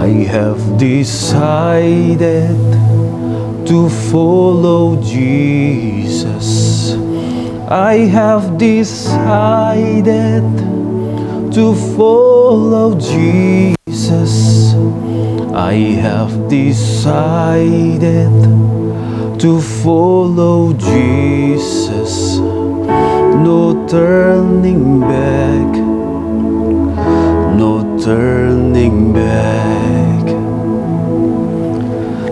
I have decided to follow Jesus. I have decided to follow Jesus. I have decided to follow Jesus. No turning back, no turning back.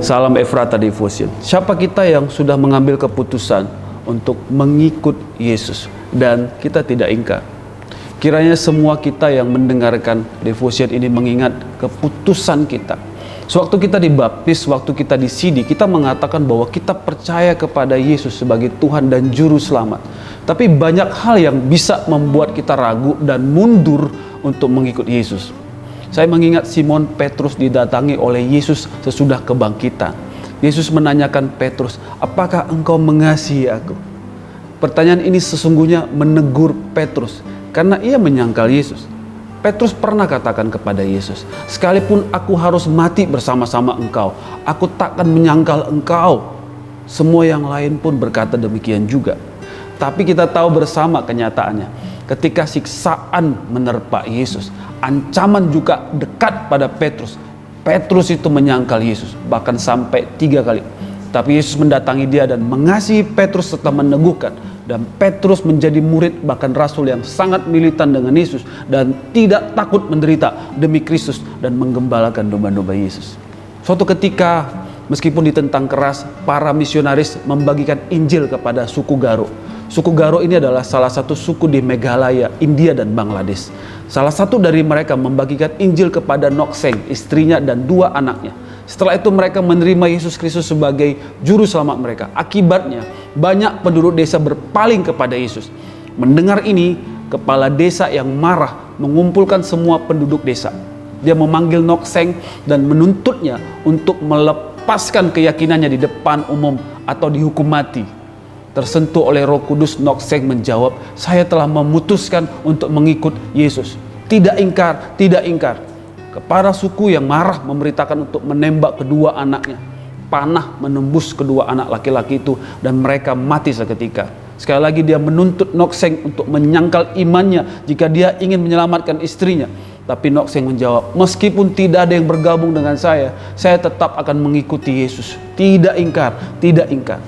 Salam Efrata Devotion. Siapa kita yang sudah mengambil keputusan untuk mengikut Yesus dan kita tidak ingkar? Kiranya semua kita yang mendengarkan devotion ini mengingat keputusan kita. Sewaktu kita dibaptis, waktu kita di CD, kita mengatakan bahwa kita percaya kepada Yesus sebagai Tuhan dan Juru Selamat. Tapi banyak hal yang bisa membuat kita ragu dan mundur untuk mengikut Yesus. Saya mengingat Simon Petrus didatangi oleh Yesus sesudah kebangkitan. Yesus menanyakan Petrus, apakah engkau mengasihi aku? Pertanyaan ini sesungguhnya menegur Petrus karena ia menyangkal Yesus. Petrus pernah katakan kepada Yesus, sekalipun aku harus mati bersama-sama engkau, aku takkan menyangkal engkau. Semua yang lain pun berkata demikian juga. Tapi kita tahu bersama kenyataannya, ketika siksaan menerpa Yesus, ancaman juga dekat pada Petrus. Petrus itu menyangkal Yesus, bahkan sampai 3 kali. Tapi Yesus mendatangi dia dan mengasihi Petrus serta meneguhkan. Dan Petrus menjadi murid bahkan rasul yang sangat militan dengan Yesus dan tidak takut menderita demi Kristus dan menggembalakan domba-domba Yesus. Suatu ketika, meskipun ditentang keras, para misionaris membagikan Injil kepada suku Garo. Suku Garo ini adalah salah satu suku di Meghalaya, India dan Bangladesh. Salah satu dari mereka membagikan Injil kepada Nokseng, istrinya dan 2 anaknya. Setelah itu mereka menerima Yesus Kristus sebagai juru selamat mereka. Akibatnya banyak penduduk desa berpaling kepada Yesus. Mendengar ini, kepala desa yang marah mengumpulkan semua penduduk desa. Dia memanggil Nokseng dan menuntutnya untuk melepaskan keyakinannya di depan umum atau dihukum mati. Tersentuh oleh Roh Kudus, Nokseng menjawab, saya telah memutuskan untuk mengikut Yesus. Tidak ingkar, tidak ingkar. Kepala suku yang marah memberitakan untuk menembak kedua anaknya. Panah menembus kedua anak laki-laki itu dan mereka mati seketika. Sekali lagi dia menuntut Nokseng untuk menyangkal imannya jika dia ingin menyelamatkan istrinya. Tapi Nokseng menjawab, meskipun tidak ada yang bergabung dengan saya tetap akan mengikuti Yesus. Tidak ingkar, tidak ingkar.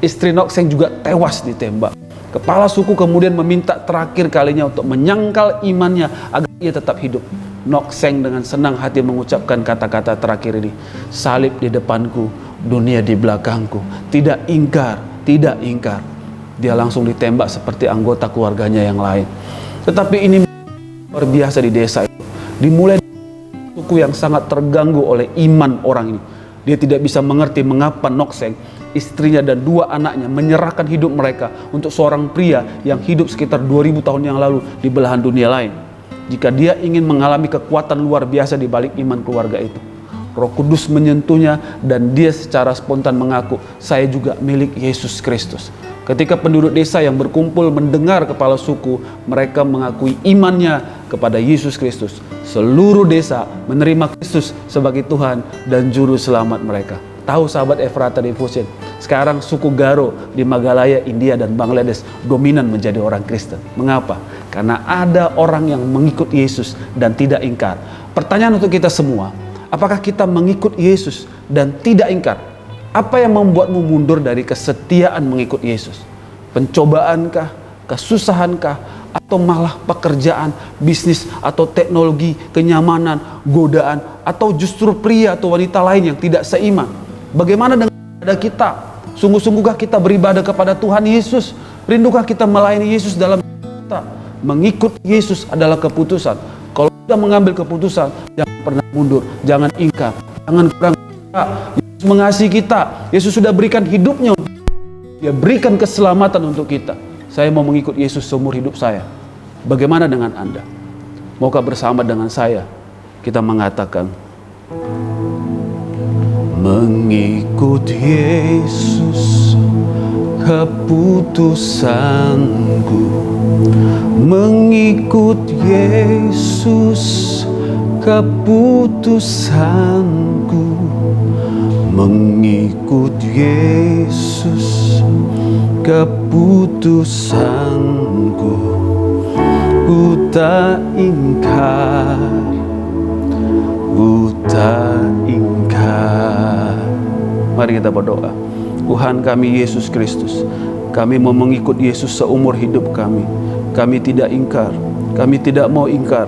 Istri Nokseng juga tewas ditembak. Kepala suku kemudian meminta terakhir kalinya untuk menyangkal imannya agar ia tetap hidup. Nokseng dengan senang hati mengucapkan kata-kata terakhir ini. Salib di depanku, dunia di belakangku. Tidak ingkar, tidak ingkar. Dia langsung ditembak seperti anggota keluarganya yang lain. Tetapi ini luar biasa di desa itu. Dimulai dari suku yang sangat terganggu oleh iman orang ini. Dia tidak bisa mengerti mengapa Nokseng, istrinya dan 2 anaknya menyerahkan hidup mereka untuk seorang pria yang hidup sekitar 2000 tahun yang lalu di belahan dunia lain. Jika dia ingin mengalami kekuatan luar biasa di balik iman keluarga itu. Roh Kudus menyentuhnya dan dia secara spontan mengaku, saya juga milik Yesus Kristus. Ketika penduduk desa yang berkumpul mendengar kepala suku, mereka mengakui imannya kepada Yesus Kristus. Seluruh desa menerima Kristus sebagai Tuhan dan Juru Selamat mereka. Tahu sahabat Efrata Devotion, sekarang suku Garo di Meghalaya, India dan Bangladesh dominan menjadi orang Kristen. Mengapa? Karena ada orang yang mengikut Yesus dan tidak ingkar. Pertanyaan untuk kita semua, apakah kita mengikut Yesus dan tidak ingkar? Apa yang membuatmu mundur dari kesetiaan mengikut Yesus? Pencobaankah? Kesusahankah? Atau malah pekerjaan, bisnis, atau teknologi, kenyamanan, godaan, atau justru pria atau wanita lain yang tidak seiman? Bagaimana dengan ibadah kita? Sungguh-sungguhkah kita beribadah kepada Tuhan Yesus? Rindukah kita melayani Yesus dalam kita? Mengikut Yesus adalah keputusan. Kalau sudah mengambil keputusan, jangan pernah mundur, jangan ingkar, jangan kurang. Yesus mengasihi kita. Yesus sudah berikan hidupnya untuk kita. Dia berikan keselamatan untuk kita. Saya mau mengikut Yesus seumur hidup saya. Bagaimana dengan Anda? Maukah bersama dengan saya kita mengatakan, mengikut Yesus keputusanku, mengikut Yesus keputusanku mengikut Yesus. Keputusanku ku tak ingkar, ku tak ingkar. Mari kita berdoa. Tuhan kami Yesus Kristus, kami mau mengikut Yesus seumur hidup kami. Kami tidak ingkar, kami tidak mau ingkar.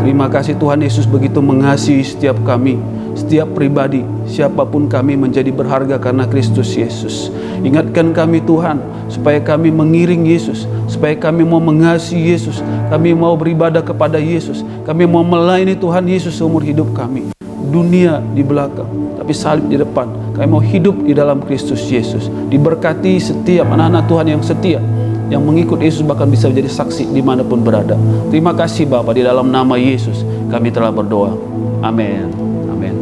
Terima kasih Tuhan Yesus begitu mengasihi setiap kami, setiap pribadi, siapapun kami menjadi berharga karena Kristus Yesus. Ingatkan kami Tuhan, supaya kami mengiring Yesus, supaya kami mau mengasihi Yesus, kami mau beribadah kepada Yesus, kami mau melayani Tuhan Yesus seumur hidup kami. Dunia di belakang, tapi salib di depan. Kami mau hidup di dalam Kristus Yesus. Diberkati setiap anak-anak Tuhan yang setia, yang mengikut Yesus bahkan bisa menjadi saksi dimanapun berada. Terima kasih Bapa, di dalam nama Yesus kami telah berdoa. Amin. Amin.